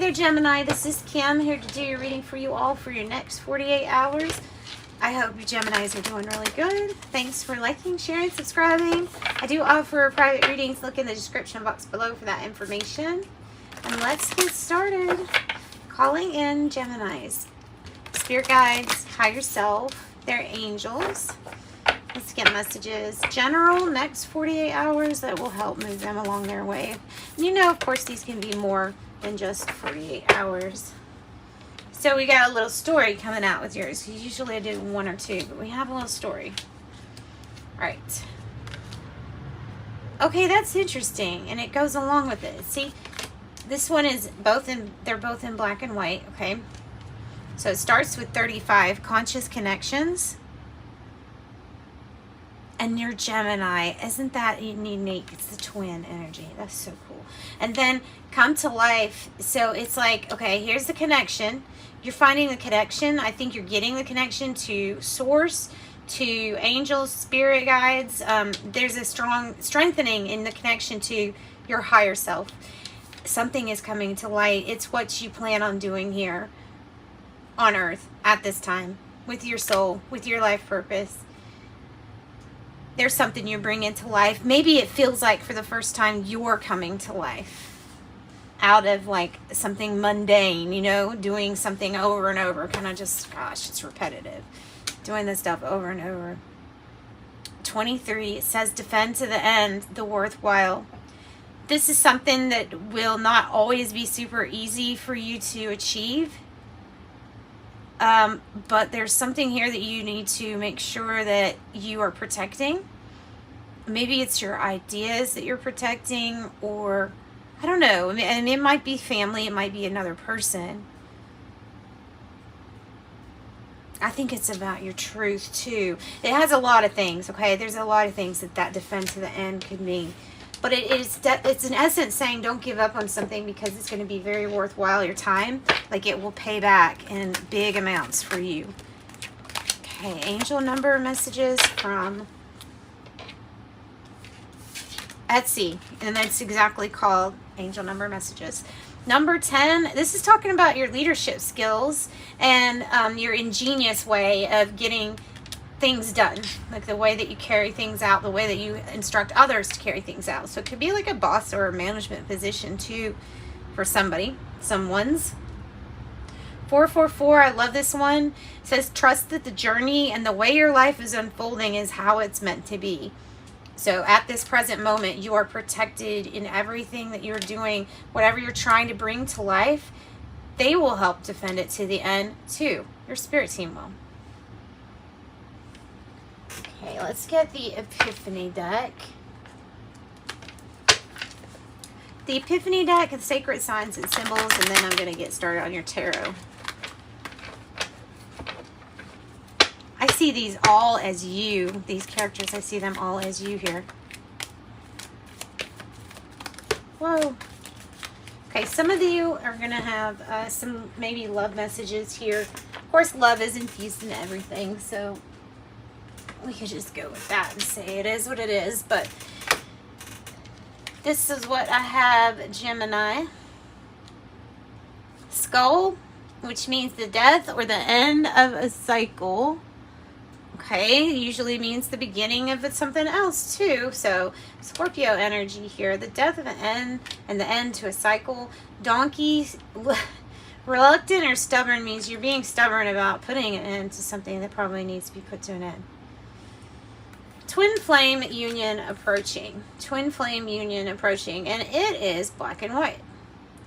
there, Gemini. This is Kim here to do your reading for you all for your next 48 hours. I hope you Geminis are doing really good. Thanks for liking, sharing, subscribing. I do offer private readings. Look in the description box below for that information. And let's get started. Calling in Geminis. Spirit guides, higher self, their angels. Let's get messages. General, next 48 hours that will help move them along their way. And you know, of course, these can be more than just 48 hours. So we got a little story coming out with yours. Usually I do one or two, but we have a little story. All right. Okay, that's interesting, and it goes along with it. See, this one is they're both in black and white, okay? So it starts with 35, conscious connections. And you're Gemini. Isn't that unique? It's the twin energy. That's so cool. And then come to life. So it's like, okay, here's the connection. You're finding the connection. I think you're getting the connection to source, to angels, spirit guides. There's a strong strengthening in the connection to your higher self. Something is coming to light. It's what you plan on doing here on earth at this time with your soul, with your life purpose. There's something you bring into life. Maybe it feels like for the first time you're coming to life out of like something mundane, you know, doing something over and over, kind of just, gosh, it's repetitive, doing this stuff over and over. 23, it says defend to the end, the worthwhile. This is something that will not always be super easy for you to achieve. But there's something here that you need to make sure that you are protecting. Maybe it's your ideas that you're protecting, or I don't know. And it might be family. It might be another person. I think it's about your truth too. It has a lot of things, okay? There's a lot of things that defend to the end could mean. But it's in essence saying don't give up on something because it's going to be very worthwhile your time. Like it will pay back in big amounts for you. Okay, angel number messages from Etsy. And that's exactly called angel number messages. Number 10, this is talking about your leadership skills and your ingenious way of getting things done, like the way that you carry things out, the way that you instruct others to carry things out. So it could be like a boss or a management position too for someone's. 444, I love this one. It says trust that the journey and the way your life is unfolding is how it's meant to be. So at this present moment, you are protected in everything that you're doing. Whatever you're trying to bring to life, they will help defend it to the end too. Your spirit team will. Okay, let's get the Epiphany deck. The Epiphany deck is sacred signs and symbols, and then I'm going to get started on your tarot. I see these all as you. These characters, I see them all as you here. Whoa. Okay, some of you are going to have some maybe love messages here. Of course, love is infused in everything, so we could just go with that and say it is what it is. But this is what I have, Gemini. Skull, which means the death or the end of a cycle. Okay, usually means the beginning of something else too. So Scorpio energy here, the death of an end and the end to a cycle. Donkey, reluctant or stubborn means you're being stubborn about putting an end to something that probably needs to be put to an end. Twin flame union approaching. Twin flame union approaching. And it is black and white.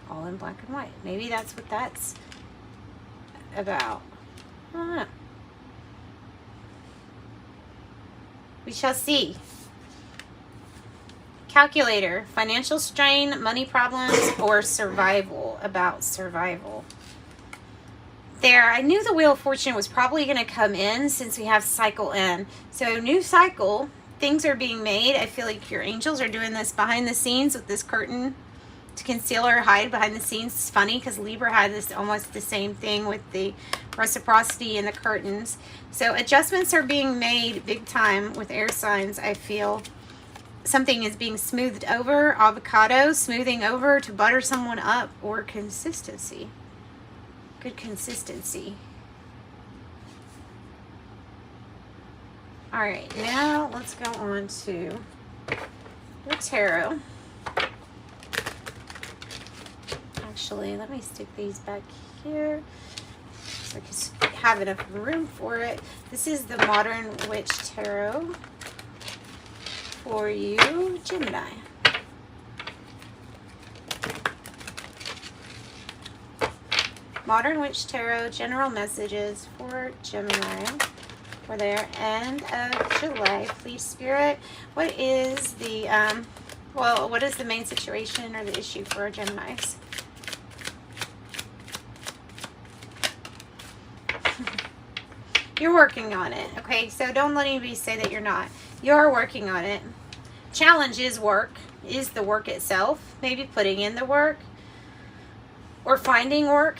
All in black and white. Maybe that's what that's about. I don't know. We shall see. Calculator. Financial strain, money problems, or survival. About survival. There, I knew the Wheel of Fortune was probably going to come in since we have cycle in. So new cycle, things are being made. I feel like your angels are doing this behind the scenes with this curtain to conceal or hide behind the scenes. It's funny because Libra had this almost the same thing with the reciprocity and the curtains. So adjustments are being made big time with air signs, I feel. something is being smoothed over, avocado, smoothing over to butter someone up, or consistency. Good consistency. All right, now let's go on to the tarot. Actually, let me stick these back here so I can have enough room for it. This is the Modern Witch Tarot for you, Gemini. Modern Witch Tarot, general messages for Gemini for their end of July. Please, Spirit, what is the, what is the main situation or the issue for our Geminis? You're working on it, okay? So don't let anybody say that you're not. You're working on it. Challenge is work, is the work itself. Maybe putting in the work or finding work.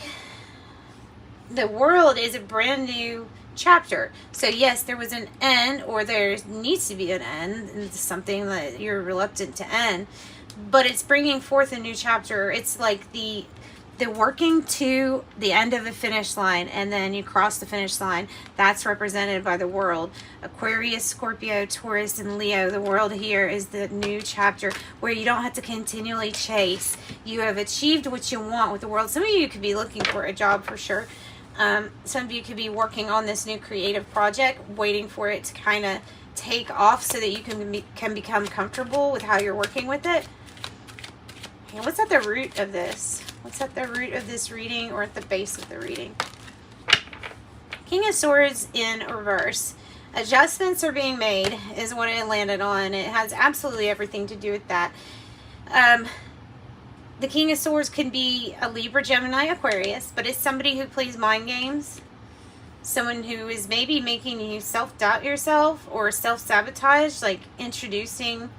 The world is a brand new chapter. So yes, there was an end, or there needs to be an end. It's something that you're reluctant to end. But it's bringing forth a new chapter. It's like the working to the end of the finish line, and then you cross the finish line. That's represented by the world. Aquarius, Scorpio, Taurus, and Leo. The world here is the new chapter where you don't have to continually chase. You have achieved what you want with the world. Some of you could be looking for a job for sure. Some of you could be working on this new creative project, waiting for it to kind of take off so that you can become comfortable with how you're working with it. Okay, what's at the root of this? What's at the root of this reading, or at the base of the reading? King of Swords in reverse. Adjustments are being made is what it landed on. It has absolutely everything to do with that. The King of Swords can be a Libra, Gemini, Aquarius, but it's somebody who plays mind games. Someone who is maybe making you self-doubt yourself or self-sabotage, like introducing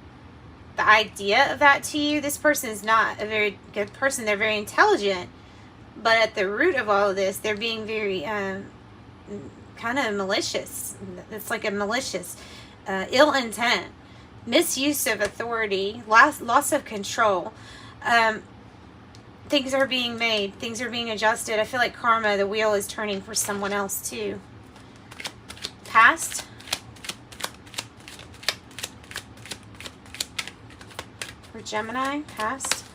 the idea of that to you. This person is not a very good person. They're very intelligent, but at the root of all of this, they're being very kind of malicious. It's like a malicious, ill intent, misuse of authority, loss of control. Things are being made. Things are being adjusted. I feel like karma, the wheel is turning for someone else too. Past. For Gemini, past.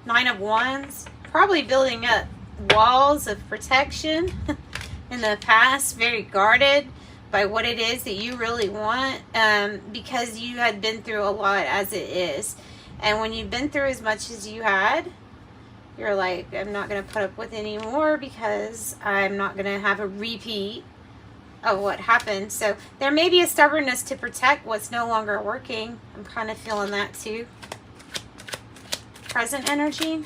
9 of Wands. Probably building up walls of protection in the past. Very guarded by what it is that you really want, because you had been through a lot as it is. And when you've been through as much as you had, you're like, I'm not going to put up with any more, because I'm not going to have a repeat of what happened. So there may be a stubbornness to protect what's no longer working. I'm kind of feeling that too. Present energy.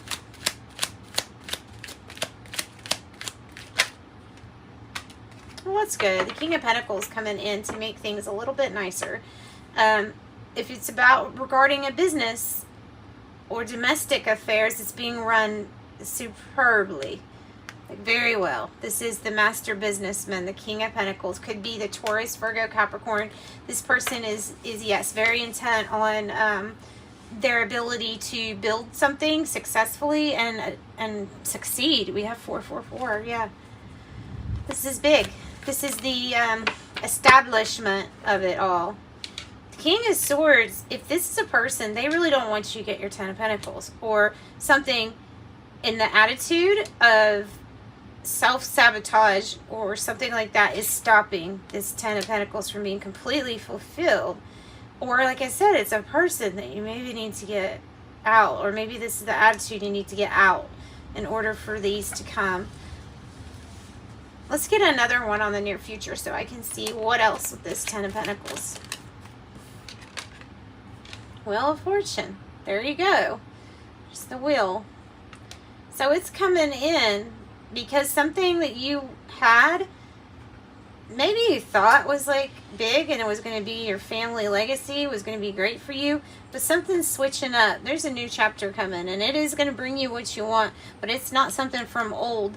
Well, that's good. The King of Pentacles coming in to make things a little bit nicer. If it's about regarding a business or domestic affairs, it's being run superbly, like very well. This is the master businessman, the King of Pentacles. Could be the Taurus, Virgo, Capricorn. This person is yes, very intent on their ability to build something successfully and succeed. We have 444. Yeah, this is big. This is the establishment of it all. King of Swords, if this is a person, they really don't want you to get your 10 of Pentacles, or something in the attitude of self-sabotage or something like that is stopping this 10 of Pentacles from being completely fulfilled. Or like I said, it's a person that you maybe need to get out, or maybe this is the attitude you need to get out in order for these to come. Let's get another one on the near future so I can see what else with this 10 of Pentacles. Wheel of Fortune. There you go. Just the wheel. So it's coming in because something that you had, maybe you thought was like big and it was going to be your family legacy, was going to be great for you, but something's switching up. There's a new chapter coming, and it is going to bring you what you want, but it's not something from old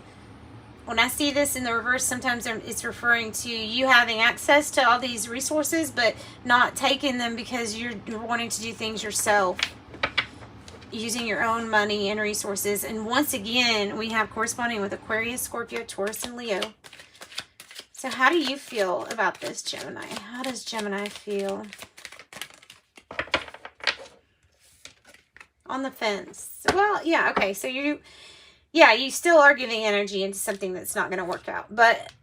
When I see this in the reverse, sometimes it's referring to you having access to all these resources, but not taking them because you're wanting to do things yourself, using your own money and resources. And once again, we have corresponding with Aquarius, Scorpio, Taurus, and Leo. So how do you feel about this, Gemini? How does Gemini feel? On the fence. Well, yeah, okay. So you still are giving energy into something that's not going to work out. But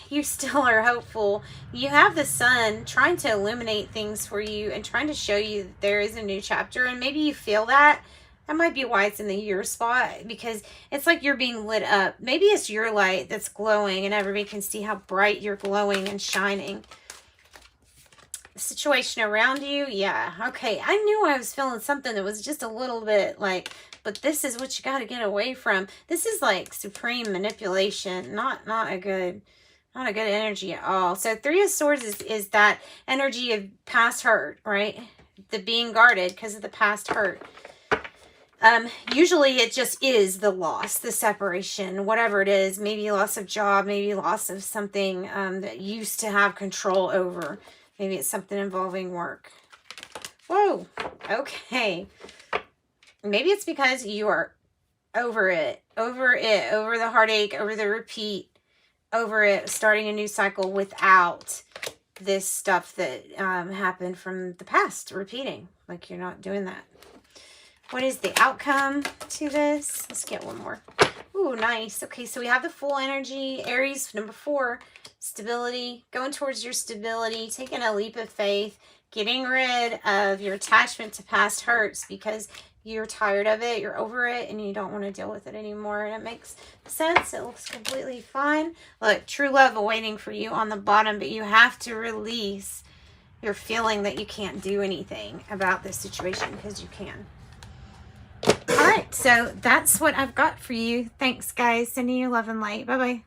you still are hopeful. You have the sun trying to illuminate things for you and trying to show you that there is a new chapter. And maybe you feel that. That might be why it's in the year spot, because it's like you're being lit up. Maybe it's your light that's glowing and everybody can see how bright you're glowing and shining. The situation around you, yeah, okay. I knew I was feeling something that was just a little bit like, but this is what you got to get away from. This is like supreme manipulation, not a good energy at all. So Three of Swords is that energy of past hurt, right? The being guarded because of the past hurt. Usually it just is the loss, the separation, whatever it is. Maybe loss of job, maybe loss of something that you used to have control over. Maybe it's something involving work. Whoa, okay. Maybe it's because you are over it, over the heartache, over the repeat, over it, starting a new cycle without this stuff that happened from the past repeating. Like you're not doing that. What is the outcome to this? Let's get one more. Ooh, nice. Okay, so we have the full energy. Aries, number 4, stability. Going towards your stability, taking a leap of faith, getting rid of your attachment to past hurts because you're tired of it, you're over it, and you don't want to deal with it anymore. And it makes sense. It looks completely fine. Look, true love awaiting for you on the bottom, but you have to release your feeling that you can't do anything about this situation because you can. All right, so that's what I've got for you. Thanks, guys. Sending you love and light. Bye-bye.